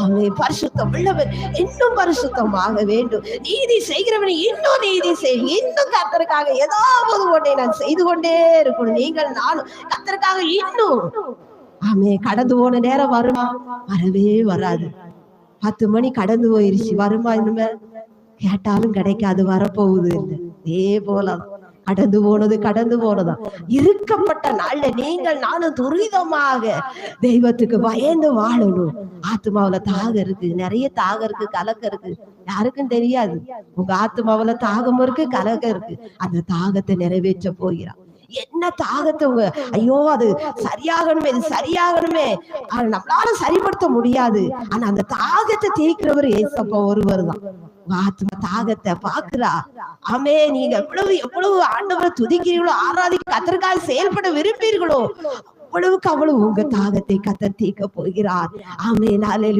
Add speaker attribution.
Speaker 1: ஆமே. பரிசுத்தம் உள்ளவர் இன்னும் பரிசுத்தமாக வேண்டும். நீதி செய்கிறவனை இன்னும் நீதி செய். இன்னும் கர்த்தருக்காக ஏதாவது ஒன்றை நான் செய்து கொண்டே இருக்கணும். நீங்கள் நானும் கர்த்தருக்காக இன்னும். ஆமே. கடந்து போன நேரம் வருமா? வரவே வராது. 10 மணி கடந்து போயிருச்சு. வருமா? இனிமே கேட்டாலும் கிடைக்காது. வரப்போகுது. இதே போல கடந்து போனது கடந்து போனதா. இருக்கப்பட்ட நாள்ல நீங்கள் நானும் துரிதமாக தெய்வத்துக்கு பயந்து வாழணும். ஆத்மாவுல தாகம் இருக்கு, நிறைய தாகம் இருக்கு, கலக்கம் இருக்கு. யாருக்கும் தெரியாது. உங்க ஆத்மாவுல தாகம் இருக்கு, கலக்கம் இருக்கு. அந்த தாகத்தை நிறைவேற்ற போகிறான். என்ன தாகத்தை உங்க ஐயோ அது சரியாகணுமே, இது சரியாகணுமே, நம்மளால சரிப்படுத்த முடியாது. ஆனா அந்த தாகத்தை தீர்க்கிறவர் ஏசப்பா ஒருவர் தான். ஆத்மா தாகத்தை பாக்குறா. ஆமே. நீங்க எவ்வளவு ஆண்டவரை துதிக்கிறீர்களோ, ஆராதிக்க கர்த்தருக்காக செயல்பட விரும்பீர்களோ, அவ்வளவுக்கு அவ்வளவு உங்க தாகத்தை கர்த்தர் தீர்க்க போகிறார். ஆமே. நாளை